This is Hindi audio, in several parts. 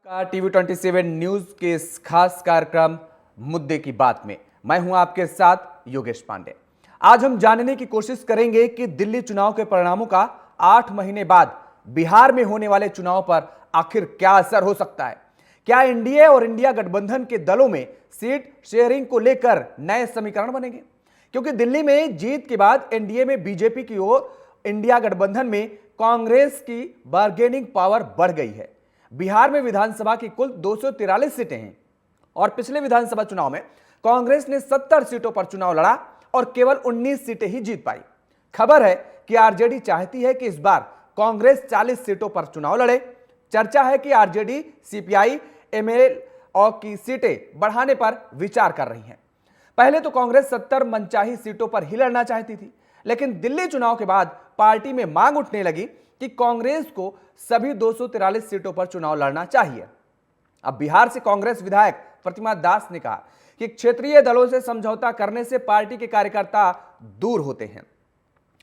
का TV27 न्यूज के इस खास कार्यक्रम मुद्दे की बात में मैं हूं आपके साथ योगेश पांडे। आज हम जानने की कोशिश करेंगे कि दिल्ली चुनाव के परिणामों का 8 महीने बाद बिहार में होने वाले चुनाव पर आखिर क्या असर हो सकता है। क्या एनडीए और इंडिया गठबंधन के दलों में सीट शेयरिंग को लेकर नए समीकरण बनेंगे, क्योंकि दिल्ली में जीत के बाद एनडीए में बीजेपी की ओर इंडिया गठबंधन में कांग्रेस की बार्गेनिंग पावर बढ़ गई है। बिहार में विधानसभा की कुल 243 सीटें हैं और पिछले विधानसभा चुनाव में कांग्रेस ने 70 सीटों पर चुनाव लड़ा और केवल 19 सीटें ही जीत पाई। खबर है कि आरजेडी चाहती है कि इस बार कांग्रेस 40 सीटों पर चुनाव लड़े। चर्चा है कि आरजेडी सीपीआई एमएल और की सीटें बढ़ाने पर विचार कर रही हैं। पहले तो कांग्रेस 70 मनचाही सीटों पर ही लड़ना चाहती थी, लेकिन दिल्ली चुनाव के बाद पार्टी में मांग उठने लगी कि कांग्रेस को सभी 243 सीटों पर चुनाव लड़ना चाहिए। अब बिहार से कांग्रेस विधायक प्रतिमा दास ने कहा कि क्षेत्रीय दलों से समझौता करने से पार्टी के कार्यकर्ता दूर होते हैं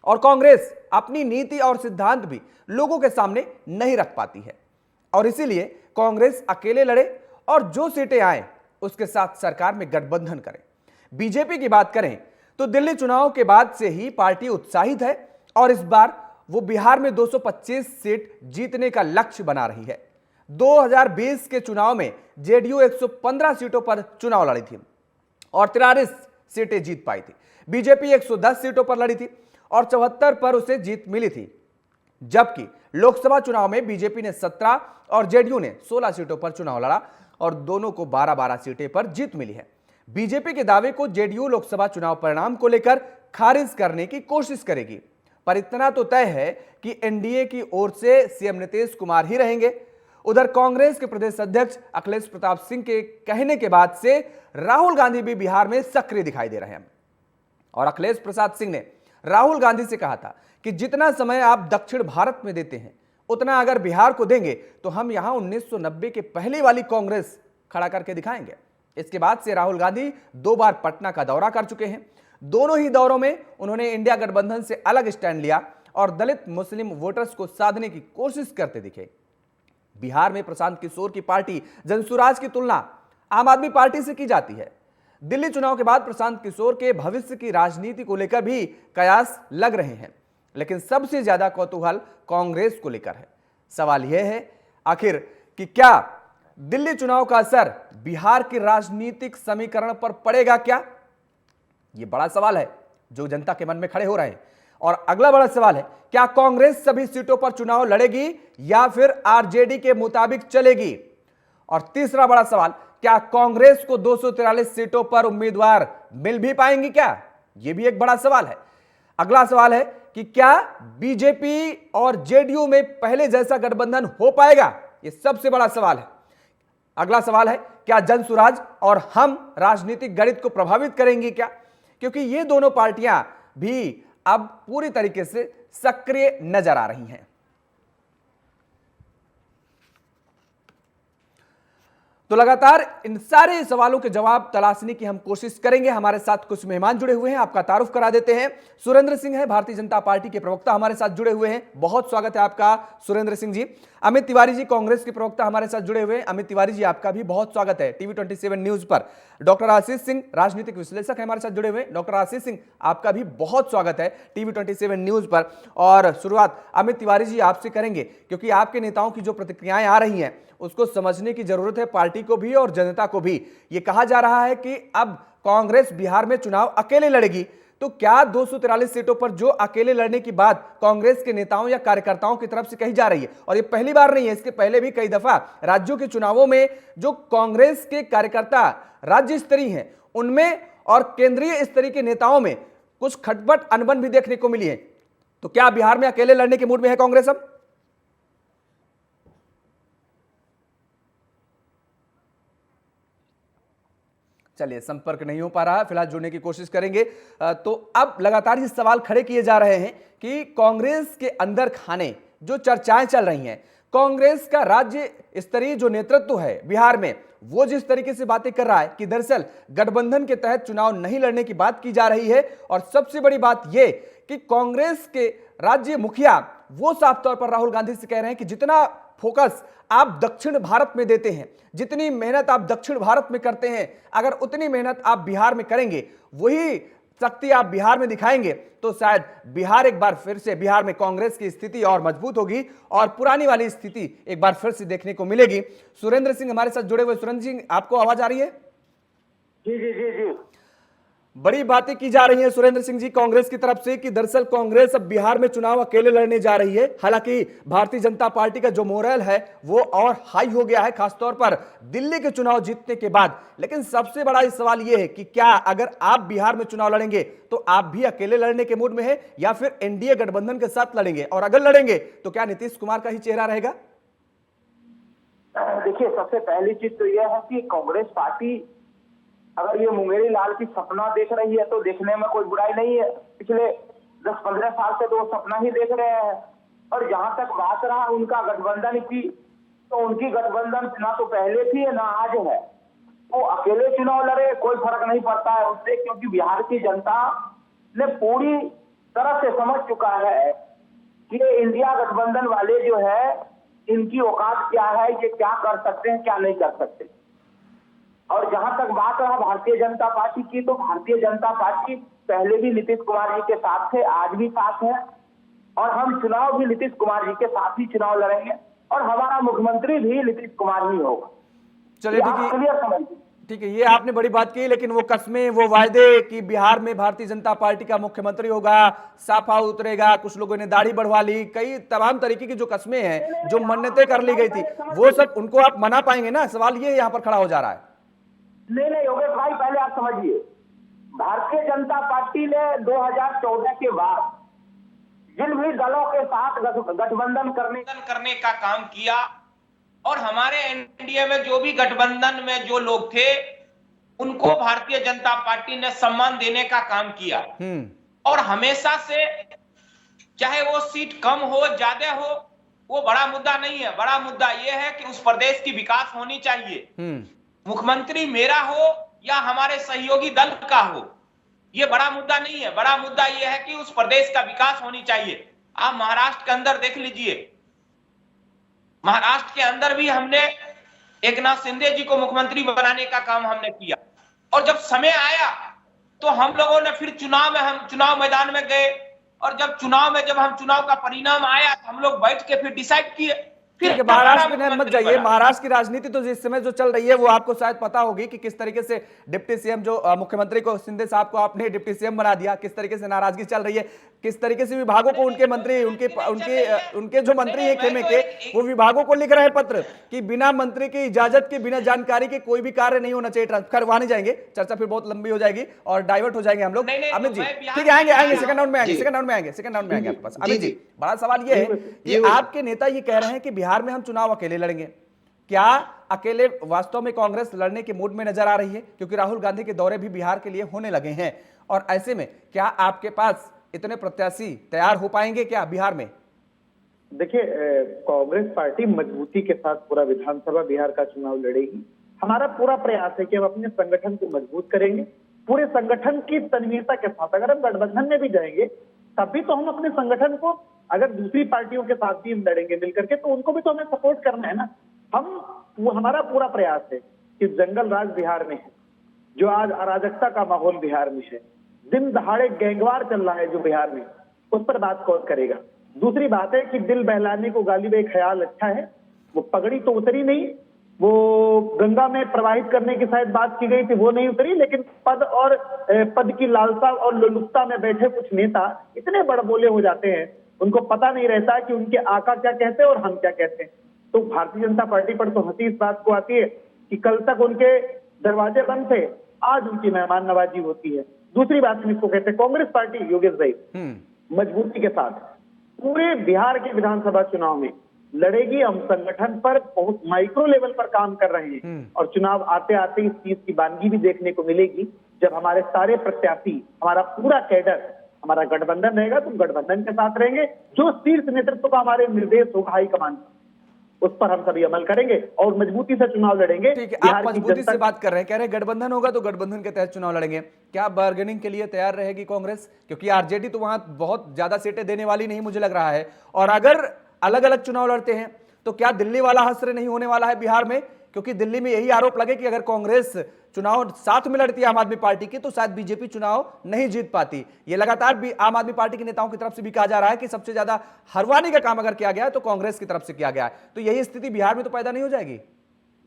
और कांग्रेस अपनी नीति और सिद्धांत भी लोगों के सामने नहीं रख पाती है और इसीलिए कांग्रेस अकेले लड़े और जो सीटें आए उसके साथ सरकार में गठबंधन करे। बीजेपी की बात करें तो दिल्ली चुनाव के बाद से ही पार्टी उत्साहित है और इस बार वो बिहार में 225 सीट जीतने का लक्ष्य बना रही है। 2020 के चुनाव में जेडीयू 115 सीटों पर चुनाव लड़ी थी और 43 सीटें जीत पाई थी। बीजेपी 110 सीटों पर लड़ी थी और 74 पर उसे जीत मिली थी, जबकि लोकसभा चुनाव में बीजेपी ने 17 और जेडीयू ने 16 सीटों पर चुनाव लड़ा और दोनों को 12-12 सीटें पर जीत मिली है। बीजेपी के दावे को जेडीयू लोकसभा चुनाव परिणाम को लेकर खारिज करने की कोशिश करेगी, पर इतना तो तय है कि एनडीए की ओर से सीएम नीतीश कुमार ही रहेंगे। उधर कांग्रेस के प्रदेश अध्यक्ष अखिलेश प्रताप सिंह के कहने के बाद से राहुल गांधी भी बिहार में सक्रिय दिखाई दे रहे हैं और अखिलेश प्रसाद सिंह ने राहुल गांधी से कहा था कि जितना समय आप दक्षिण भारत में देते हैं उतना अगर बिहार को देंगे तो हम यहां 1990 के पहले वाली कांग्रेस खड़ा करके दिखाएंगे। इसके बाद से राहुल गांधी 2 बार पटना का दौरा कर चुके हैं। दोनों ही दौरों में उन्होंने इंडिया गठबंधन से अलग स्टैंड लिया और दलित मुस्लिम वोटर्स को साधने की कोशिश करते दिखे। बिहार में प्रशांत किशोर की पार्टी जनसुराज की तुलना आम आदमी पार्टी से की जाती है। दिल्ली चुनाव के बाद प्रशांत किशोर के भविष्य की राजनीति को लेकर भी कयास लग रहे हैं, लेकिन सबसे ज्यादा कौतूहल कांग्रेस को लेकर है। सवाल यह है आखिर कि क्या दिल्ली चुनाव का असर बिहार के राजनीतिक समीकरण पर पड़ेगा क्या? यह बड़ा सवाल है जो जनता के मन में खड़े हो रहे हैं। और अगला बड़ा सवाल है, क्या कांग्रेस सभी सीटों पर चुनाव लड़ेगी या फिर आरजेडी के मुताबिक चलेगी? और तीसरा बड़ा सवाल, क्या कांग्रेस को 243 सीटों पर उम्मीदवार मिल भी पाएंगी क्या? यह भी एक बड़ा सवाल है। अगला सवाल है कि क्या बीजेपी और जेडीयू में पहले जैसा गठबंधन हो पाएगा? यह सबसे बड़ा सवाल है। अगला सवाल है, क्या जनसुराज और हम राजनीतिक गणित को प्रभावित करेंगी क्या? क्योंकि ये दोनों पार्टियां भी अब पूरी तरीके से सक्रिय नजर आ रही हैं। तो लगातार इन सारे सवालों के जवाब तलाशने की हम कोशिश करेंगे। हमारे साथ कुछ मेहमान जुड़े हुए हैं, आपका तारुफ करा देते हैं। सुरेंद्र सिंह है, भारतीय जनता पार्टी के प्रवक्ता, हमारे साथ जुड़े हुए हैं। बहुत स्वागत है आपका सुरेंद्र सिंह जी। अमित तिवारी जी, कांग्रेस के प्रवक्ता, हमारे साथ जुड़े हुए हैं। अमित तिवारी जी, आपका भी बहुत स्वागत है TV27 न्यूज पर। डॉक्टर आशीष सिंह, राजनीतिक विश्लेषक है, हमारे साथ जुड़े हुए हैं। डॉक्टर आशीष सिंह, आपका भी बहुत स्वागत है TV27 न्यूज पर। और शुरुआत अमित तिवारी जी आपसे करेंगे, क्योंकि आपके नेताओं की जो प्रतिक्रियाएं आ रही हैं उसको समझने की जरूरत है, पार्टी को भी और जनता को भी। यह कहा जा रहा है कि अब कांग्रेस बिहार में चुनाव अकेले लड़ेगी, तो क्या 243 सीटों पर जो अकेले लड़ने की बात कांग्रेस के नेताओं या कार्यकर्ताओं की तरफ से कही जा रही है, और ये पहली बार नहीं है, इसके पहले भी कई दफा राज्यों के चुनावों में जो कांग्रेस के कार्यकर्ता राज्य स्तरीय हैं उनमें और केंद्रीय स्तरीय के नेताओं में कुछ खटपट अनबन भी देखने को मिली है। तो क्या बिहार में अकेले लड़ने के मूड में है कांग्रेस अब? चलिए, संपर्क नहीं हो पा रहा, फिलहाल जुड़ने की कोशिश करेंगे। तो अब लगातार ये सवाल खड़े किए जा रहे हैं कि कांग्रेस के अंदर खाने जो चर्चाएं चल रही हैं, कांग्रेस का राज्य स्तरीय जो नेतृत्व है बिहार में, वो जिस तरीके से बातें कर रहा है कि दरअसल गठबंधन के तहत चुनाव नहीं लड़ने की बात की जा रही है। और सबसे बड़ी बात यह कि कांग्रेस के राज्य मुखिया वो साफ तौर पर राहुल गांधी से कह रहे हैं कि जितना फोकस आप दक्षिण भारत में देते हैं, जितनी मेहनत आप दक्षिण भारत में करते हैं, अगर उतनी मेहनत आप बिहार में करेंगे, वही शक्ति आप बिहार में दिखाएंगे, तो शायद बिहार एक बार फिर से, बिहार में कांग्रेस की स्थिति और मजबूत होगी और पुरानी वाली स्थिति एक बार फिर से देखने को मिलेगी। सुरेंद्र सिंह हमारे साथ जुड़े हुए। सुरेंद्र सिंह, आपको आवाज आ रही है? जी जी जी जी। बड़ी बातें की जा रही हैं सुरेंद्र सिंह जी कांग्रेस की तरफ से कि दरअसल कांग्रेस अब बिहार में चुनाव अकेले लड़ने जा रही है। हालांकि भारतीय जनता पार्टी का जो मोरल है वो और हाई हो गया है, खासतौर पर दिल्ली के चुनाव जीतने के बाद। लेकिन सबसे बड़ा सवाल यह है कि क्या अगर आप बिहार में चुनाव लड़ेंगे तो आप भी अकेले लड़ने के मूड में है या फिर एनडीए गठबंधन के साथ लड़ेंगे, और अगर लड़ेंगे तो क्या नीतीश कुमार का ही चेहरा रहेगा? देखिए, सबसे पहली चीज तो यह है कि कांग्रेस पार्टी अगर ये मुंगेरी लाल की सपना देख रही है तो देखने में कोई बुराई नहीं है। पिछले 10-15 साल से तो वो सपना ही देख रहे हैं। और जहां तक बात रहा उनका गठबंधन की, तो उनकी गठबंधन ना तो पहले थी ना आज है। वो अकेले चुनाव लड़े, कोई फर्क नहीं पड़ता है उससे, क्योंकि बिहार की जनता ने पूरी तरह से समझ चुका है कि ये इंडिया गठबंधन वाले जो है, इनकी औकात क्या है, ये क्या कर सकते हैं, क्या नहीं कर सकते। और जहां तक बात रहा भारतीय जनता पार्टी की, तो भारतीय जनता पार्टी पहले भी नीतीश कुमार जी के साथ थे, आज भी साथ है, और हम चुनाव भी नीतीश कुमार जी के साथ ही चुनाव लड़ेंगे, और हमारा मुख्यमंत्री भी नीतीश कुमार ही होगा। चलिए ठीक है, ये आपने बड़ी बात की। लेकिन वो कस्में, वो वायदे कि बिहार में भारतीय जनता पार्टी का मुख्यमंत्री होगा, साफा उतरेगा, कुछ लोगों ने दाढ़ी बढ़वा ली, कई तमाम तरीके की जो कस्में हैं, जो मन्नतें कर ली गई थी, वो सब उनको आप मना पाएंगे ना? सवाल ये यहाँ पर खड़ा हो जा रहा है। नहीं योगेश भाई, पहले आप समझिए, भारतीय जनता पार्टी ने 2014 के बाद जिन भी दलों के साथ गठबंधन करने का काम किया, और हमारे एनडीए में जो भी गठबंधन में जो लोग थे उनको भारतीय जनता पार्टी ने सम्मान देने का काम किया। और हमेशा से, चाहे वो सीट कम हो ज्यादा हो, वो बड़ा मुद्दा नहीं है। बड़ा मुद्दा यह है कि उस प्रदेश की विकास होनी चाहिए। मुख्यमंत्री मेरा हो या हमारे सहयोगी दल का हो, यह बड़ा मुद्दा नहीं है। बड़ा मुद्दा यह है कि उस प्रदेश का विकास होनी चाहिए। आप महाराष्ट्र के अंदर देख लीजिए, महाराष्ट्र के अंदर भी हमने एकनाथ शिंदे जी को मुख्यमंत्री बनाने का काम हमने किया, और जब समय आया तो हम लोगों ने फिर हम चुनाव मैदान में गए, और जब हम चुनाव का परिणाम आया तो हम लोग बैठ के फिर डिसाइड किए। ठीक है, महाराष्ट्र में मत जाइए। महाराष्ट्र की राजनीति तो जिस समय जो चल रही है वो आपको शायद पता होगी कि किस तरीके से डिप्टी सीएम जो मुख्यमंत्री को, शिंदे साहब को आपने डिप्टी सीएम बना दिया, किस तरीके से नाराजगी चल रही है, किस तरीके से विभागों को उनके मंत्री, उनके जो मंत्री है खेमे के, वो विभागों को लिख रहे हैं पत्र कि बिना मंत्री की इजाजत के, बिना जानकारी के कोई भी कार्य नहीं होना चाहिए। खैर वहां नहीं जाएंगे, चर्चा फिर बहुत लंबी हो जाएगी और डाइवर्ट हो जाएंगे हम लोग। अमित जी, ठीक है, आएंगे सेकंड राउंड में आएंगे आपके पास। अमित जी, बड़ा सवाल ये है कि आपके नेता ये कह रहे हैं कि बिहार में हम चुनाव अकेले लड़ेंगे। क्या अकेले वास्तव में कांग्रेस लड़ने के मूड में नजर आ रही है? क्योंकि राहुल गांधी के दौरे भी बिहार के लिए होने लगे हैं, और ऐसे में क्या आपके पास इतने प्रत्याशी तैयार हो पाएंगे क्या बिहार में? देखिए, कांग्रेस पार्टी मजबूती के साथ पूरा विधानसभा बिहार का चुनाव लड़ेगी। हमारा पूरा प्रयास है कि हम अपने संगठन को मजबूत करेंगे, पूरे संगठन की तन्मयता के साथ। अगर हम गठबंधन में भी जाएंगे तब भी तो हम अपने संगठन को, अगर दूसरी पार्टियों के साथ भी हम लड़ेंगे मिलकर के, तो उनको भी तो हमें सपोर्ट करना है ना। हमारा पूरा प्रयास है कि जंगल राज बिहार में है, जो आज अराजकता का माहौल बिहार में है, दिन दहाड़े गैंगवार चल रहा है जो बिहार में, उस पर बात कौन करेगा? दूसरी बात है कि दिल बहलाने को गालिब ख्याल अच्छा है, वो पगड़ी तो उतरी नहीं, वो गंगा में प्रवाहित करने की शायद बात की गई थी, वो नहीं उतरी, लेकिन पद की लालसा और लोलुपता में बैठे कुछ नेता इतने बड़बोले हो जाते हैं, उनको पता नहीं रहता कि उनके आका क्या कहते हैं और हम क्या कहते हैं। तो भारतीय जनता पार्टी पर तो हंसी इस बात को आती है कि कल तक उनके दरवाजे बंद थे, आज उनकी मेहमान नवाजी होती है। दूसरी बात इसको कहते हैं कांग्रेस पार्टी, योगेश भाई, मजबूती के साथ पूरे बिहार के विधानसभा चुनाव में लड़ेगी। हम संगठन पर बहुत माइक्रो लेवल पर काम कर रहे हैं, और चुनाव आते आते इस चीज की वानगी भी देखने को मिलेगी, जब हमारे सारे प्रत्याशी, हमारा पूरा कैडर, हमारा गठबंधन रहेगा तो गठबंधन के साथ रहेंगे। जो शीर्ष नेतृत्व का हमारे निर्देश होगा हाईकमान, उस पर हम सभी अमल करेंगे और मजबूती से चुनाव लड़ेंगे। ठीक है, आप मजबूती से बात कर रहे हैं, कह रहे हैं गठबंधन होगा तो गठबंधन के तहत चुनाव लड़ेंगे। क्या बार्गेनिंग के लिए तैयार रहेगी कांग्रेस? क्योंकि आरजेडी तो वहां बहुत ज्यादा सीटें देने वाली नहीं मुझे लग रहा है, और अगर अलग अलग चुनाव लड़ते हैं तो क्या दिल्ली वाला हश्र नहीं होने वाला है बिहार में? क्योंकि दिल्ली में यही आरोप लगे कि अगर कांग्रेस चुनाव साथ में लड़ती है आम आदमी पार्टी की, तो शायद बीजेपी चुनाव नहीं जीत पाती। ये लगातार भी आम आदमी पार्टी के नेताओं की तरफ से भी कहा जा रहा है कि सबसे ज्यादा हरवाने का काम अगर किया गया है तो कांग्रेस की तरफ से किया गया है। तो यही स्थिति बिहार में तो पैदा नहीं हो जाएगी?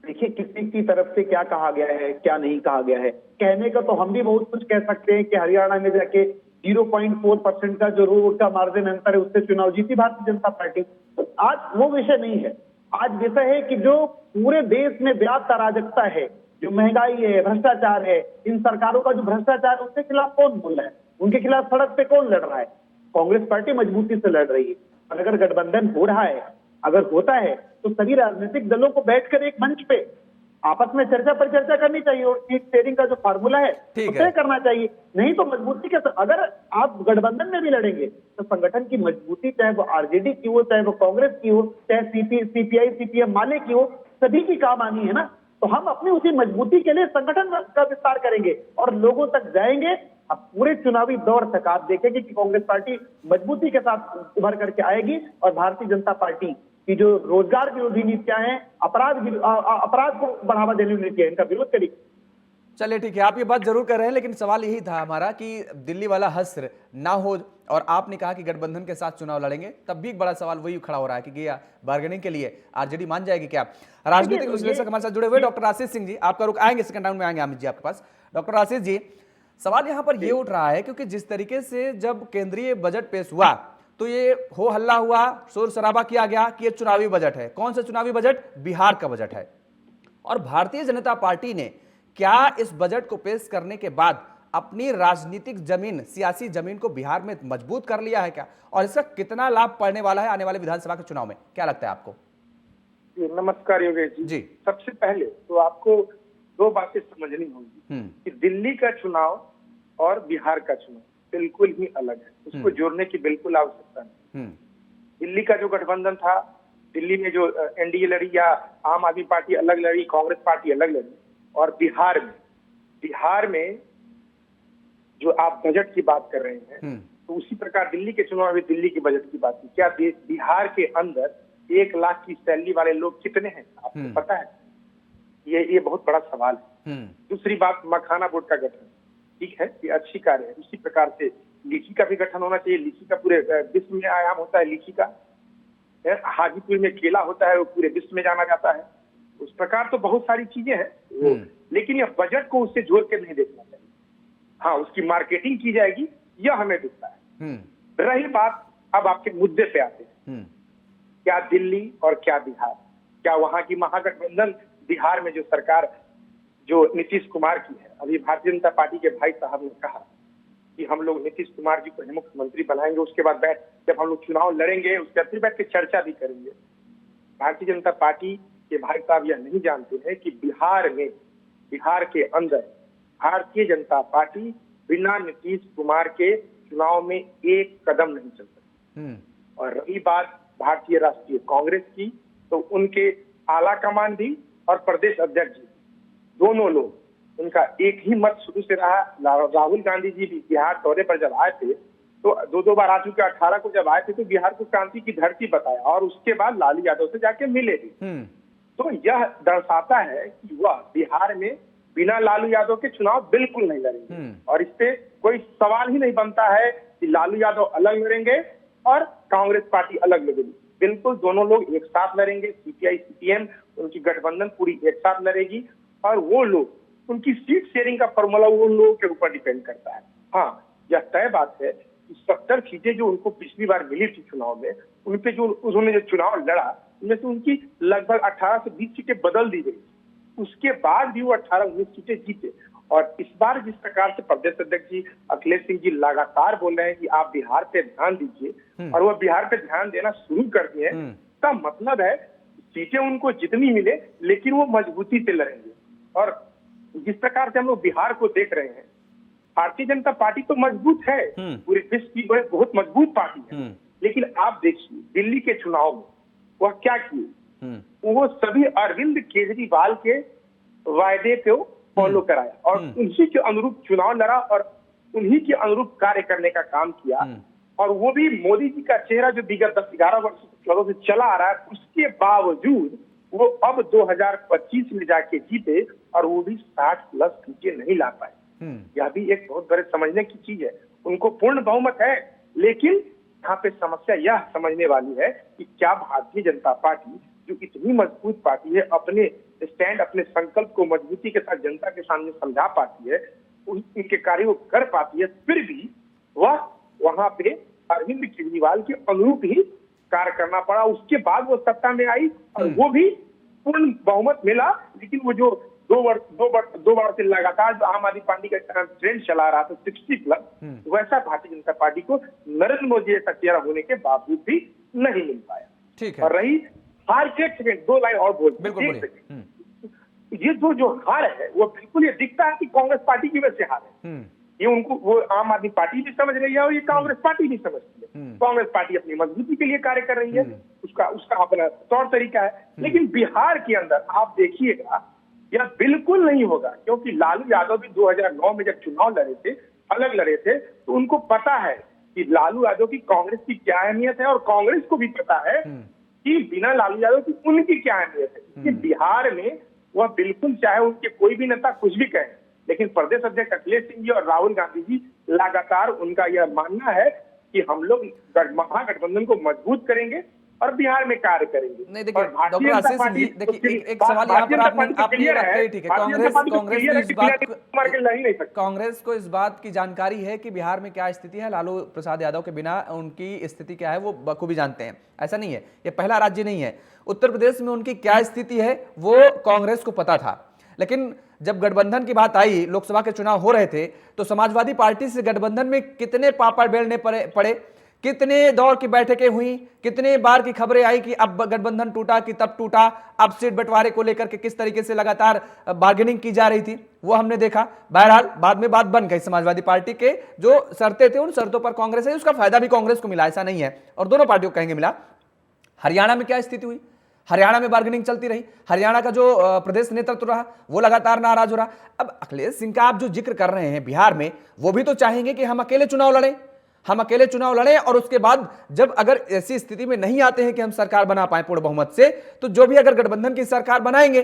देखिए, किसी की तरफ से क्या कहा गया है, क्या नहीं कहा गया है, कहने का तो हम भी बहुत कुछ कह सकते हैं कि हरियाणा में जाके 0.4% का जो वोट का मार्जिन अंतर है उससे चुनाव जीती भारतीय जनता पार्टी। तो आज वो विषय नहीं है। आज विषय है कि जो पूरे देश में व्याप्त अराजकता है, जो महंगाई है, भ्रष्टाचार है, इन सरकारों का जो भ्रष्टाचार है उसके खिलाफ कौन बोल रहा है, उनके खिलाफ सड़क पे कौन लड़ रहा है? कांग्रेस पार्टी मजबूती से लड़ रही है। और अगर गठबंधन हो रहा है, अगर होता है, तो सभी राजनीतिक दलों को बैठकर एक मंच पे आपस में चर्चा पर चर्चा करनी चाहिए और सीट शेयरिंग का जो फार्मूला है ठीक उसे है। करना चाहिए। नहीं तो मजबूती के अगर आप गठबंधन में भी लड़ेंगे तो संगठन की मजबूती, चाहे वो आरजेडी की हो, चाहे वो कांग्रेस की हो, चाहे सीपीआई सीपीएम माले की हो, सभी की काम आनी है ना। तो हम अपनी उसी मजबूती के लिए संगठन का विस्तार करेंगे और लोगों तक जाएंगे। अब पूरे चुनावी दौर तक आप देखेंगे कि कांग्रेस पार्टी मजबूती के साथ उभर करके आएगी और भारतीय जनता पार्टी की जो रोजगार विरोधी नीतियां हैं, अपराध को बढ़ावा देने वाली नीतियां, इनका विरोध करेगी। चलिए ठीक है, आप ये बात जरूर कर रहे हैं, लेकिन सवाल यही था हमारा कि दिल्ली वाला हश्र ना हो, और आपने कहा कि गठबंधन के साथ चुनाव लड़ेंगे, तब भी एक बड़ा सवाल वही खड़ा हो रहा है कि क्या बार्गेनिंग के लिए आरजेडी मान जाएगी क्या? राजनीतिक विश्लेषक हमारे साथ जुड़े हुए डॉक्टर आशीष सिंह जी, आपका रुक आएंगे, सेकंड राउंड में आएंगे अमित जी आपके पास। डॉक्टर आशीष जी, सवाल यहां पर ये उठ रहा है क्योंकि जिस तरीके से जब केंद्रीय बजट पेश हुआ तो ये हो हल्ला हुआ, शोर शराबा किया गया कि ये चुनावी बजट है। कौन सा चुनावी बजट? बिहार का बजट है। और भारतीय जनता पार्टी ने क्या इस बजट को पेश करने के बाद अपनी राजनीतिक जमीन, सियासी जमीन को बिहार में मजबूत कर लिया है क्या? और इसका कितना लाभ पड़ने वाला है आने वाले विधानसभा के चुनाव में, क्या लगता है आपको? नमस्कार योगेश जी। सबसे पहले तो आपको दो बातें समझनी होंगी कि दिल्ली का चुनाव और बिहार का चुनाव बिल्कुल ही अलग है। उसको जोड़ने की बिल्कुल आवश्यकता नहीं। दिल्ली का जो गठबंधन था, दिल्ली में जो एनडीए लड़ी या आम आदमी पार्टी अलग लड़ी, कांग्रेस पार्टी अलग लड़ी, और बिहार में जो आप बजट की बात कर रहे हैं, तो उसी प्रकार दिल्ली के चुनाव में दिल्ली के बजट की बात की। क्या बिहार के अंदर 1 लाख की सैलरी वाले लोग कितने हैं आपको पता है? ये बहुत बड़ा सवाल है। दूसरी बात, मखाना बोर्ड का गठन, ठीक है, ये अच्छी कार्य है। उसी प्रकार से लीची का भी गठन होना चाहिए। लीची का पूरे विश्व में आयाम होता है लीची का। हाजीपुर में केला होता है, वो पूरे विश्व में जाना जाता है। उस प्रकार तो बहुत सारी चीजें हैं, लेकिन यह बजट को उससे जोड़ के नहीं देखना चाहिए। हाँ, उसकी मार्केटिंग की जाएगी, यह हमें दिखता है। रही बात, अब आपके मुद्दे पे आते हैं, क्या दिल्ली और क्या बिहार, क्या वहां की महागठबंधन बिहार में जो सरकार जो नीतीश कुमार की है, अभी भारतीय जनता पार्टी के भाई साहब ने कहा कि हम लोग नीतीश कुमार जी को मुख्यमंत्री बनाएंगे, उसके बाद जब हम लोग चुनाव लड़ेंगे उसके बाद फिर बैठ के चर्चा भी करेंगे। भारतीय जनता पार्टी के भाई साहब यह नहीं जानते हैं कि बिहार के अंदर भारतीय जनता पार्टी बिना नीतीश कुमार के चुनाव में एक कदम नहीं चल सकती। और रही बात भारतीय राष्ट्रीय कांग्रेस की, तो उनके आला कमान भी और प्रदेश अध्यक्ष जी, दोनों लोग, उनका एक ही मत शुरू से रहा। राहुल गांधी जी भी बिहार दौरे पर जब आए थे तो 2 बार आ चुके, 18 को जब आए थे तो बिहार को क्रांति की धरती बताया, और उसके बाद लालू यादव से जाके मिले भी। तो यह दर्शाता है कि वह बिहार में बिना लालू यादव के चुनाव बिल्कुल नहीं लड़ेंगे। और इससे कोई सवाल ही नहीं बनता है कि लालू यादव अलग लड़ेंगे और कांग्रेस पार्टी अलग लड़ेगी। बिल्कुल दोनों लोग एक साथ लड़ेंगे। सीपीआई सीपीएम उनकी गठबंधन पूरी एक साथ लड़ेगी, और वो लोग, उनकी सीट शेयरिंग का फॉर्मूला उन लोगों के ऊपर डिपेंड करता है। हाँ, यह तय बात है कि 70 सीटें जो उनको पिछली बार मिली थी चुनाव में, उनपे जो उन्होंने जो चुनाव लड़ा, उनमें से उनकी लगभग 18 से 20 सीटें बदल दी गई। उसके बाद भी वो 18-19 सीटें जीते। और इस बार जिस प्रकार से प्रदेश अध्यक्ष जी अखिलेश सिंह जी लगातार बोल रहे हैं कि आप बिहार पे ध्यान दीजिए, और वो बिहार पे ध्यान देना शुरू कर दिए हैं, इसका मतलब है सीटें उनको जितनी मिले लेकिन वो मजबूती से लड़ेंगे। और जिस प्रकार से हम लोग बिहार को देख रहे हैं, भारतीय जनता पार्टी तो मजबूत है, पूरे विश्व की बहुत मजबूत पार्टी है, लेकिन आप देखिए दिल्ली के चुनाव में वह क्या किए, वो सभी अरविंद केजरीवाल के वायदे को फॉलो कराया और उन्हीं के अनुरूप चुनाव लड़ा और उन्हीं के अनुरूप कार्य करने का काम किया। और वो भी मोदी जी का चेहरा जो विगत 10-11 वर्षों से चला आ रहा है, उसके बावजूद वो अब 2025 में जाके जीते और वो भी 60+ सीटें नहीं ला पाए। यह भी एक बहुत बड़े समझने की चीज है। उनको पूर्ण बहुमत है, लेकिन यहाँ पे समस्या यह समझने वाली है कि क्या भारतीय जनता पार्टी जो इतनी मजबूत पार्टी है, अपने स्टैंड, अपने संकल्प को मजबूती के साथ जनता के सामने समझा पाती है, उनके कार्य को कर पाती है, फिर भी वह वहां पे अरविंद केजरीवाल के अनुरूप ही कार्य करना पड़ा। उसके बाद वो सत्ता में आई और वो भी पूर्ण बहुमत मिला, लेकिन वो जो दो बार से लगातार जो आम आदमी पार्टी का ट्रेंड चला रहा था 60+, वैसा भारतीय जनता पार्टी को नरेंद्र मोदी जैसा चेहरा होने के बावजूद भी नहीं मिल पाया। ठीक है। और रही हार, एक सेकंड, 2 लाइन और बोल, ये जो हार है वो बिल्कुल ये दिखता है कि कांग्रेस पार्टी की वजह से हार है। ये उनको वो आम आदमी पार्टी भी समझ रही है और ये कांग्रेस पार्टी भी समझती है। कांग्रेस पार्टी अपनी मजबूती के लिए कार्य कर रही है, उसका अपना तौर तरीका है। लेकिन बिहार के अंदर आप देखिएगा यह बिल्कुल नहीं होगा, क्योंकि लालू यादव भी 2009 में जब चुनाव लड़े थे, अलग लड़े थे, तो उनको पता है कि लालू यादव की कांग्रेस की क्या अहमियत है और कांग्रेस को भी पता है कि बिना लालू यादव की उनकी क्या अहमियत है। कि बिहार में वह बिल्कुल, चाहे उनके कोई भी नेता कुछ भी कहे, लेकिन प्रदेश अध्यक्ष अखिलेश सिंह जी और राहुल गांधी जी लगातार उनका यह मानना है कि हम लोग महागठबंधन को मजबूत करेंगे और बिहार में कार्य करेंगे। नहीं, देखिए डॉक्टर आशीष जी, देखिए एक सवाल यहाँ पर आपने रखा, ठीक है, कांग्रेस को इस बात की जानकारी है कि बिहार में क्या स्थिति है, लालू प्रसाद यादव के बिना उनकी स्थिति क्या है वो बखूबी जानते हैं। ऐसा नहीं है, ये पहला राज्य नहीं है। उत्तर प्रदेश में उनकी क्या स्थिति है वो कांग्रेस को पता था, लेकिन जब गठबंधन की बात आई, लोकसभा के चुनाव हो रहे थे, तो समाजवादी पार्टी से गठबंधन में कितने पापड़ बेलने पड़े, कितने दौर की बैठकें हुई, कितने बार की खबरें आई कि अब गठबंधन टूटा कि तब टूटा, अब सीट बंटवारे को लेकर के किस तरीके से लगातार बार्गेनिंग की जा रही थी, वो हमने देखा। बहरहाल बाद में बात बन गई, समाजवादी पार्टी के जो शर्तें थे उन शर्तों पर कांग्रेस है, उसका फायदा भी कांग्रेस को मिला, ऐसा नहीं है, और दोनों पार्टियों को कहेंगे मिला। हरियाणा में क्या स्थिति हुई, हरियाणा में बार्गेनिंग चलती रही, हरियाणा का जो प्रदेश नेतृत्व रहा वो लगातार नाराज हो रहा। अब अखिलेश सिंह का आप जो जिक्र कर रहे हैं बिहार में, वो भी तो चाहेंगे कि हम अकेले चुनाव लड़ें, और उसके बाद जब अगर ऐसी स्थिति में नहीं आते हैं कि हम सरकार बना पाए पूर्ण बहुमत से, तो जो भी अगर गठबंधन की सरकार बनाएंगे,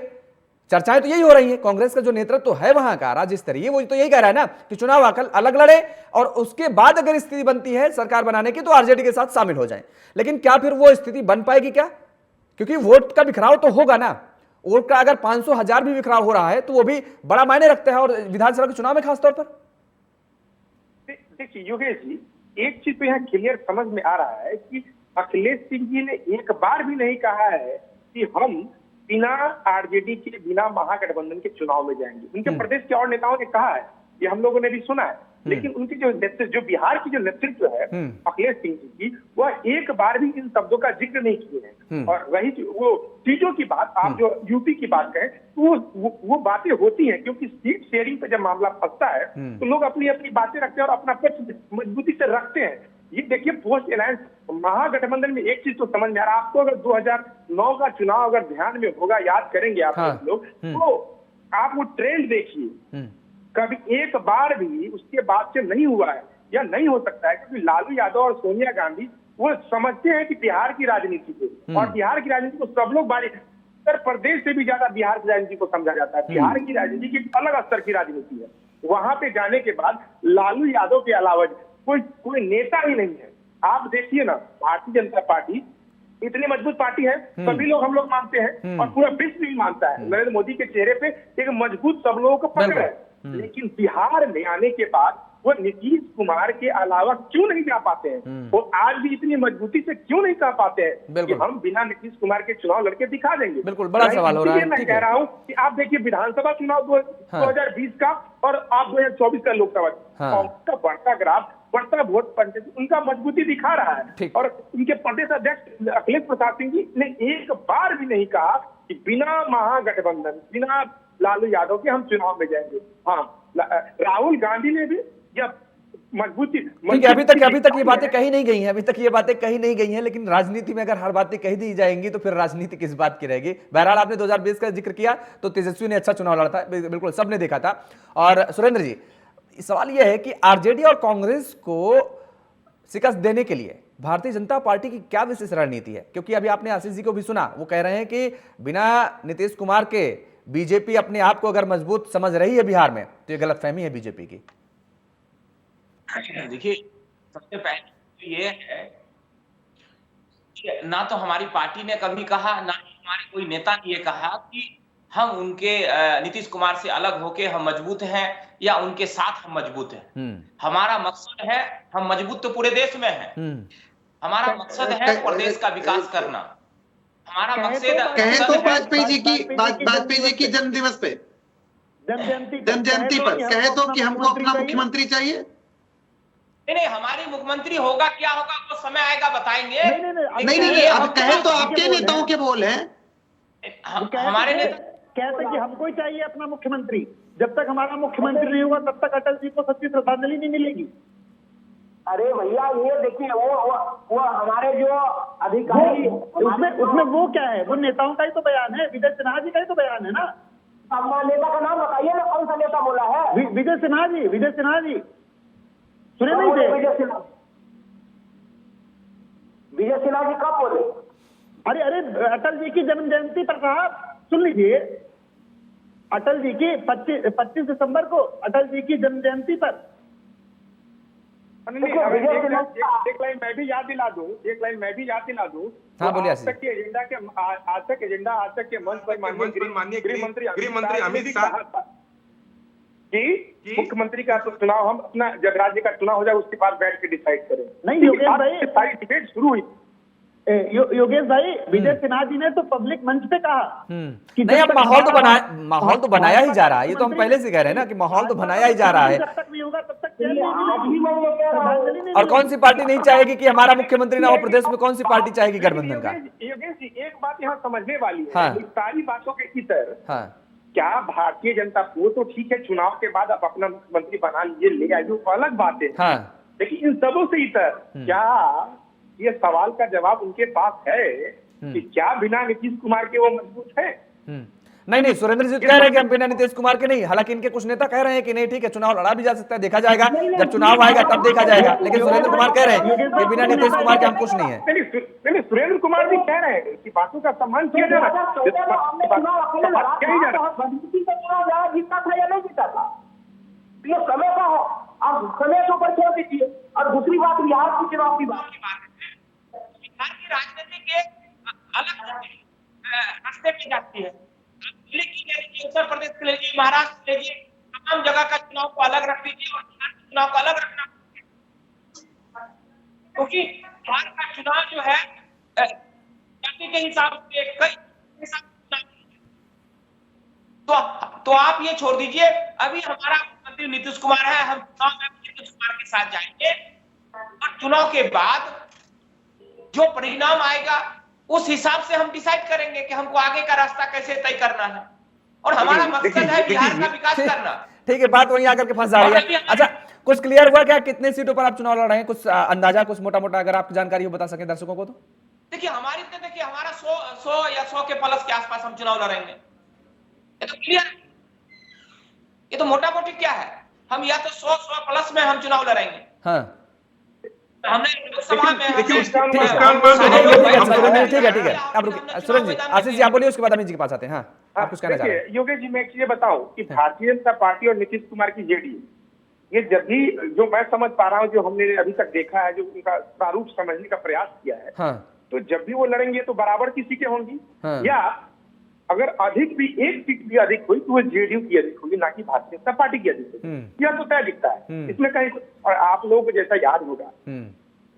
चर्चाएं तो यही हो रही है। कांग्रेस का जो नेतृत्व है वहां का राज्य स्तरीय, वो तो यही कह रहा है ना कि चुनाव अलग लड़े और उसके बाद अगर स्थिति बनती है सरकार बनाने की तो आरजेडी के साथ शामिल हो जाएं। लेकिन क्या फिर वो स्थिति बन पाएगी क्या? क्योंकि वोट का बिखराव तो होगा ना, वोट का अगर 500,000 भी बिखराव हो रहा है तो वो भी बड़ा मायने रखता है, और विधानसभा के चुनाव में खासतौर पर। देखिए योगेश जी, एक चीज तो यहाँ क्लियर समझ में आ रहा है कि अखिलेश सिंह जी ने एक बार भी नहीं कहा है कि हम बिना आरजेडी के, बिना महागठबंधन के चुनाव में जाएंगे। उनके प्रदेश के और नेताओं ने कहा है, ये हम लोगों ने भी सुना है, लेकिन उनकी जो बिहार की जो नेतृत्व है अखिलेश सिंह जी की, वह एक बार भी इन शब्दों का जिक्र नहीं किए हैं। और रही वो सीटों की बात, आप जो यूपी की बात करें तो वो बातें होती हैं, क्योंकि सीट शेयरिंग पे जब मामला फंसता है तो लोग अपनी अपनी बातें रखते हैं और अपना पक्ष मजबूती से रखते हैं। ये देखिए पोस्ट अलायंस महागठबंधन में एक चीज तो समझ में आ रहा है आपको, अगर 2009 का चुनाव अगर ध्यान में होगा, याद करेंगे आप लोग, तो आप वो ट्रेंड देखिए, कभी एक बार भी उसके बाद से नहीं हुआ है या नहीं हो सकता है, क्योंकि लालू यादव और सोनिया गांधी वो समझते हैं कि बिहार की राजनीति को, और बिहार की राजनीति को सब लोग उत्तर प्रदेश से भी ज्यादा बिहार की राजनीति को समझा जाता है। बिहार की राजनीति की अलग स्तर की राजनीति है। वहां पे जाने के बाद लालू यादव के अलावा कोई नेता ही नहीं है। आप देखिए ना, भारतीय जनता पार्टी इतनी मजबूत पार्टी है, सभी लोग, हम लोग मानते हैं और पूरा विश्व भी मानता है, नरेंद्र मोदी के चेहरे पे एक मजबूत सब लोगों को पकड़ है। लेकिन बिहार में आने के बाद वो नीतीश कुमार के अलावा क्यों नहीं जा पाते हैं? वो आज भी इतनी मजबूती से क्यों नहीं कह पाते हैं कि हम बिना नीतीश कुमार के चुनाव लड़के दिखा देंगे? बिल्कुल बड़ा सवाल हो रहा है। मैं कह रहा हूँ कि आप देखिए विधानसभा चुनाव 2020 का और आप 2024 का लोकसभा का बढ़ता ग्राफ, बढ़ता वोट परसेंटेज उनका मजबूती दिखा रहा है। और उनके प्रदेश अध्यक्ष अखिलेश प्रसाद सिंह जी ने एक बार भी नहीं कहा कि बिना महागठबंधन, बिना लालू यादव के हम चुनाव में जाएंगे। हाँ, राहुल गांधी ने भी जब मजबूती, अभी तक ये बातें कही नहीं गई हैं, लेकिन राजनीति में अगर हर बातें कही दी जाएंगी तो फिर राजनीति किस बात की रहेगी। बहरहाल आपने 2020 का जिक्र किया तो तेजस्वी ने अच्छा चुनाव लड़ा था, बिल्कुल सबने देखा था। और सुरेंद्र जी, सवाल यह है कि आरजेडी और कांग्रेस को शिकस्त देने के लिए भारतीय जनता पार्टी की क्या विशेष रणनीति है? क्योंकि अभी आपने आशीष जी को भी सुना, वो कह रहे हैं कि बिना नीतीश कुमार के बीजेपी अपने आप को अगर मजबूत समझ रही है बिहार में, तो ये गलतफहमी है बीजेपी की। देखिए, सबसे पहले तो ये है कि ना तो हमारी पार्टी ने कभी कहा, ना हमारे कोई नेता ने ये कहा कि हम उनके नीतीश कुमार से अलग होके हम मजबूत हैं या उनके साथ हम मजबूत हैं। हमारा मकसद है, हम मजबूत तो पूरे देश में हैं, हमारा मकसद है प्रदेश का विकास करना। हमारा मकसद कहे तो वाजपेयी जी की जन्म दिवस पे, जन्म जयंती पर कहे तो कि हमको अपना मुख्यमंत्री चाहिए। नहीं, हमारी मुख्यमंत्री होगा क्या होगा वो समय आएगा बताएंगे। नहीं, अब कहे तो आपके नेताओं के बोल हैं। हमारे नेता कहते कि हमको ही चाहिए अपना मुख्यमंत्री। जब तक हमारा मुख्यमंत्री नहीं होगा तब तक अटल जी को सच्ची श्रद्धांजलि नहीं मिलेगी। अरे भैया ये देखिए, वो हमारे जो अधिकारी उसमें वो क्या है, वो नेताओं का ही तो बयान है, विजय सिन्हा जी का ही तो बयान है ना। अब नेता का नाम बताइए ना, कौन सा नेता बोला है? विजय सिन्हा जी सुने नहीं थे? विजय सिन्हा जी कब बोले? अरे अटल जी की जन्म जयंती पर साहब सुन लीजिए, अटल जी की 25 दिसंबर को अटल जी की जन्म जयंती पर। एक लाइन मैं भी याद दिला दूं। हाँ, बोलिए। आज तक के मंच पर माननीय गृह मंत्री अमित शाह कि मुख्यमंत्री का तो चुनाव हम अपना, जब राज्य का चुनाव हो जाए उसके बाद बैठ के डिसाइड करें। नहीं योगेश भाई, सारी डिबेट शुरू हुई। योगेश भाई, विजय सिन्हा जी ने तो पब्लिक मंच पे कहा कि नहीं, अब माहौल तो बनाया ही जा रहा है। ये तो हम पहले से कह रहे हैं ना कि माहौल तो बनाया ही जा रहा है। जब तक नहीं होगा तब तक और कौन सी पार्टी नहीं चाहेगी कि हमारा मुख्यमंत्री ना हो प्रदेश में? कौन सी पार्टी चाहेगी गठबंधन का? योगेश जी, एक बात यहाँ समझने वाली है। हाँ। इस सारी बातों के इतर क्या भारतीय जनता वो तो ठीक है, चुनाव के बाद आप अपना मुख्यमंत्री बना लीजिए, ले आइए, वो अलग बात है। लेकिन इन सबों से इतर क्या ये सवाल का जवाब उनके पास है कि क्या बिना नीतीश कुमार के वो मजबूत है? नहीं, सुरेंद्र जी कह रहे हैं कि हम बिना नीतीश कुमार के नहीं। हालांकि इनके कुछ नेता कह रहे हैं कि नहीं ठीक है, चुनाव लड़ा भी जा सकता है, देखा जाएगा जब चुनाव आएगा तब देखा जाएगा। लेकिन सुरेंद्र कुमार कह रहे हैं कि बिना नीतीश कुमार के हम कुछ नहीं है। नहीं, सुरेंद्र कुमार भी कह रहे हैं कि बातों का सम्मान किया जा रहा है। जीता था या नहीं जीता था, ये समय का है, आप समय के ऊपर छोड़ दीजिए। और दूसरी बात, बिहार के चुनाव की बात, बिहार की राजनीति के अलग रास्ते पे जाती है। लेकिन उत्तर प्रदेश के लिए, महाराष्ट्र के लिए, तमाम जगह का चुनाव को अलग रख दीजिए और बिहार के चुनाव को अलग रखना, क्योंकि बिहार का चुनाव जो है जाति के हिसाब से कई तो आप ये छोड़ दीजिए। अभी हमारा मुख्यमंत्री नीतीश कुमार है, हम चुनाव में नीतीश कुमार के साथ जाएंगे और चुनाव के बाद जो परिणाम आएगा उस हिसाब से हम डिसाइड करेंगे कि हमको आगे का रास्ता कैसे तय करना है। और हमारा मकसद है बिहार का विकास करना। ठीक है, बात वहीं आकर के फंस जा रही है। अच्छा, कुछ क्लियर हुआ क्या कितने सीटों पर आप चुनाव लड़ रहे हैं? कुछ अंदाजा, कुछ मोटा मोटा अगर आपकी जानकारी हो बता सके दर्शकों को तो। देखिए हमारा 100 या 100 के प्लस के आसपास हम चुनाव लड़ेंगे। ये तो क्लियर है, ये तो मोटा मोटी क्या है, हम या तो 100 प्लस में हम चुनाव लड़ेंगे। हाँ, हमने लोकसभा में ठीक है। अब रुकिए सुरेंद्र जी, आशीष जी आप बोलिए, उसके बाद अमित जी के पास आते हैं। हाँ, आप कुछ कहना चाह रहे हैं? योगेश जी, मैं एक चीज बताऊं कि भारतीय जनता पार्टी और नीतीश कुमार की जेडीयू, ये जब भी, जो मैं समझ पा रहा हूं, जो हमने अभी तक देखा है, जो उनका प्रारूप समझने का प्रयास किया है, तो जब भी वो लड़ेंगे तो बराबर की सीटें होंगी, या अगर अधिक भी एक सीट भी अधिक हुई तो वो जेडीयू की अधिक होगी, ना कि भारतीय जनता पार्टी की अधिक होगी। यह तो तय दिखता है इसमें कहीं। और आप लोगों को जैसा याद होगा,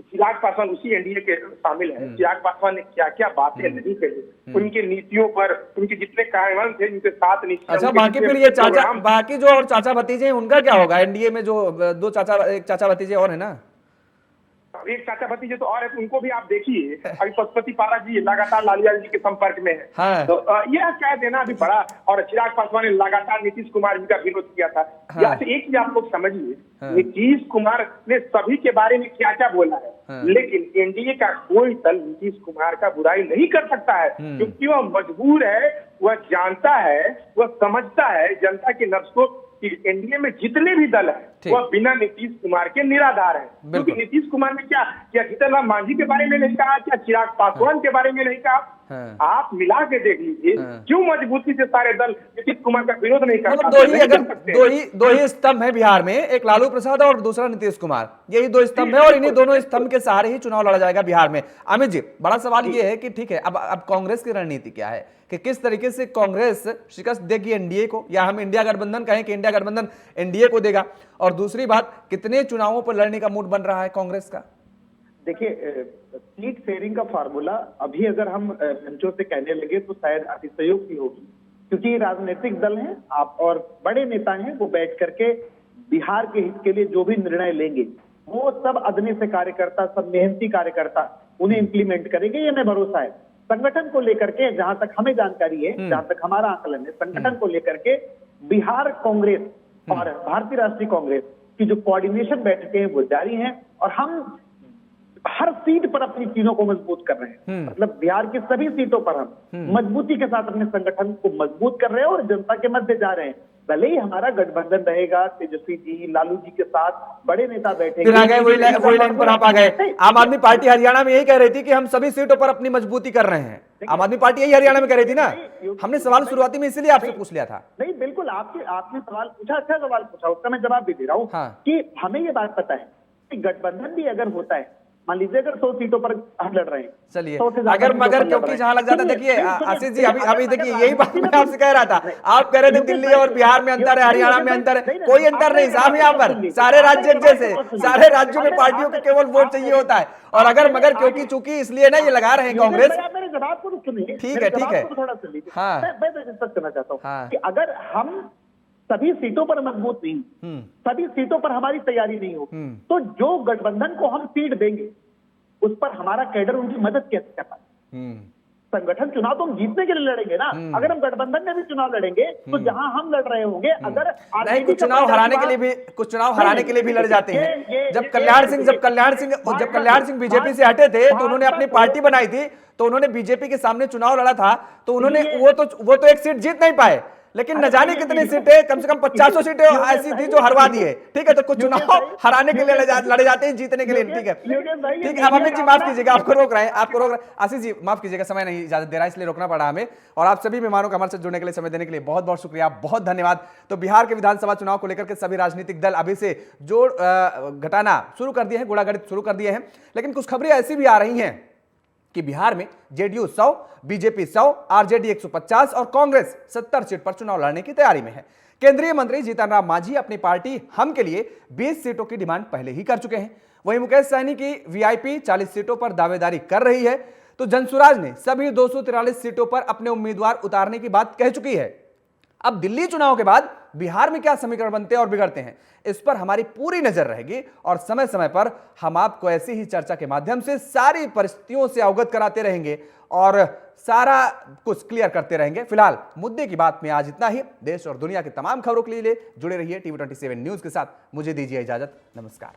चिराग पासवान उसी एनडीए के शामिल है। चिराग पासवान ने क्या क्या बातें नहीं कही, उनकी नीतियों पर, उनके जितने कार्यान्वयन थे, उनके 7 नीतियां। अच्छा, बाकी फिर ये चाचा, बाकी जो और चाचा भतीजे हैं उनका क्या होगा? एनडीए में जो एक चाचा भतीजे और है ना, एक चाचा भतीजे तो और है, उनको भी आप देखिए। अभी पशुपति पारा जी लगातार लालू जी के संपर्क में है। हाँ। तो यह कह देना अभी बड़ा। और चिराग पासवान ने लगातार नीतीश कुमार जी का विरोध किया था। हाँ। एक चीज आप लोग समझिए, हाँ। नीतीश कुमार ने सभी के बारे में क्या क्या बोला है, हाँ। लेकिन एनडीए का कोई दल नीतीश कुमार का बुराई नहीं कर सकता है, क्योंकि वह मजबूर है, वह जानता है, वह समझता है जनता की नब्ज को कि एनडीए में जितने भी दल है वह बिना नीतीश कुमार के निराधार है, क्योंकि नीतीश कुमार ने क्या जीतन राम मांझी के बारे में नहीं कहा, क्या चिराग पासवान के बारे में नहीं कहा। आप मिला के देख लीजिए क्यों मजबूती से सारे दल नीतीश कुमार का विरोध नहीं कर पाते। दो ही स्तंभ है बिहार में, एक लालू प्रसाद और दूसरा नीतीश कुमार, यही दो स्तंभ है और इन्हीं दोनों स्तंभ के सहारे ही चुनाव लड़ा जाएगा बिहार में। अमित जी, बड़ा सवाल ये है कि ठीक है, अब कांग्रेस की रणनीति क्या है कि किस तरीके से कांग्रेस शिकस्त देगी एनडीए को, या हम इंडिया गठबंधन कहें कि इंडिया गठबंधन एनडीए को देगा, और दूसरी बात कितने चुनावों पर लड़ने का मूड बन रहा है कांग्रेस का? देखिए, सीट शेयरिंग का फार्मूला अभी अगर हम मंचों से कहने लगे तो शायद अतिशयोक्ति होगी, क्योंकि ये राजनीतिक दल हैं आप और बड़े नेता हैं, वो बैठ करके बिहार के हित के लिए जो भी निर्णय लेंगे वो सब अदने से कार्यकर्ता, सब मेहनती कार्यकर्ता उन्हें इंप्लीमेंट करेंगे, ये हमें भरोसा है। संगठन को लेकर के जहां तक हमें जानकारी है, जहां तक हमारा आकलन है, संगठन को लेकर के बिहार कांग्रेस और भारतीय राष्ट्रीय कांग्रेस की जो कोऑर्डिनेशन बैठकें हैं वो जारी हैं, और हम हर सीट पर अपनी चीजों को मजबूत कर रहे हैं। मतलब बिहार की सभी सीटों पर हम मजबूती के साथ अपने संगठन को मजबूत कर रहे हैं और जनता के मध्य जा रहे हैं। भले ही हमारा गठबंधन रहेगा, तेजस्वी जी, लालू जी के साथ बड़े नेता बैठेंगे, फिर आ गए वही लाइन पर आप आ गए। आम आदमी पार्टी हरियाणा में यही कह रही थी कि हम सभी सीटों पर अपनी मजबूती कर रहे हैं। आम आदमी पार्टी यही हरियाणा में कह रही थी ना। हमने सवाल शुरुआती में इसीलिए आपसे पूछ लिया था। नहीं, बिल्कुल, आपने सवाल पूछा, अच्छा सवाल पूछा, उसका मैं जवाब भी दे रहा हूँ कि हमें ये बात पता है कि गठबंधन भी अगर होता है, मान लीजिए अगर 100 सीटों पर हम लड़ रहे हैं, चलिए अगर मगर क्योंकि जहां लग जाता, देखिए आशीष जी, अभी देखिए यही बात मैं आपसे कह रहा था। आप कह रहे थे दिल्ली और बिहार में अंतर है, हरियाणा में अंतर है, कोई अंतर नहीं साहब। यहाँ पर सारे राज्य जैसे, सारे राज्यों में पार्टियों को केवल वोट चाहिए होता है, और अगर मगर क्योंकि चूंकि इसलिए ना ये लगा रहे हैं कांग्रेस। मेरे जवाब को सुनिए, ठीक है, थोड़ा सुनिए। मैं डिस्कस करना चाहता हूँ कि अगर हम सभी सीटों पर मजबूत नहीं, सभी सीटों पर हमारी तैयारी नहीं हो, तो जो गठबंधन को हम सीट देंगे उस पर हमारा कैडर उनकी मदद कैसे कर पाए। संगठन चुनाव तो हम जीतने के लिए लड़ेंगे ना। अगर हम गठबंधन में भी चुनाव लड़ेंगे तो जहां हम लड़ रहे होंगे, अगर नहीं, कुछ चुनाव हराने के लिए भी लड़ जाते हैं। जब कल्याण सिंह बीजेपी से हटे थे तो उन्होंने अपनी पार्टी बनाई थी, तो उन्होंने बीजेपी के सामने चुनाव लड़ा था, तो उन्होंने वो तो एक सीट जीत नहीं पाए, लेकिन न जाने कितनी सीटें, कम से कम 50 सीटें ऐसी थी जो हरवा दी है। ठीक है, तो कुछ चुनाव हराने के लिए लड़े जाते हैं, जीतने के लिए। ठीक है, ठीक है। अब अमित जी माफ कीजिएगा, आपको रोक रहे हैं। आशीष जी माफ कीजिएगा, समय नहीं इजाजत दे रहा है, इसलिए रोकना पड़ा हमें। और आप सभी मेहमानों का हमारे साथ जुड़ने के लिए, समय देने के लिए बहुत बहुत शुक्रिया, बहुत धन्यवाद। तो बिहार के विधानसभा चुनाव को लेकर के सभी राजनीतिक दल अभी से जोड़ घटाना शुरू कर दिए हैं, गुणागणित शुरू कर दिए हैं, लेकिन कुछ खबरें ऐसी भी आ रही हैं कि बिहार में जेडीयू 100, बीजेपी 100, आरजेडी 150 और कांग्रेस 70 सीट पर चुनाव लड़ने की तैयारी में है। केंद्रीय मंत्री जीतन राम मांझी अपनी पार्टी हम के लिए 20 सीटों की डिमांड पहले ही कर चुके हैं। वहीं मुकेश सहनी की वीआईपी 40 सीटों पर दावेदारी कर रही है, तो जनसुराज ने सभी 243 सीटों पर अपने उम्मीदवार उतारने की बात कह चुकी है। अब दिल्ली चुनाव के बाद बिहार में क्या समीकरण बनते और बिगड़ते हैं, इस पर हमारी पूरी नजर रहेगी, और समय समय पर हम आपको ऐसी ही चर्चा के माध्यम से सारी परिस्थितियों से अवगत कराते रहेंगे और सारा कुछ क्लियर करते रहेंगे। फिलहाल मुद्दे की बात में आज इतना ही। देश और दुनिया की तमाम खबरों के लिए जुड़े रहिए TV27 न्यूज के साथ। मुझे दीजिए इजाजत, नमस्कार।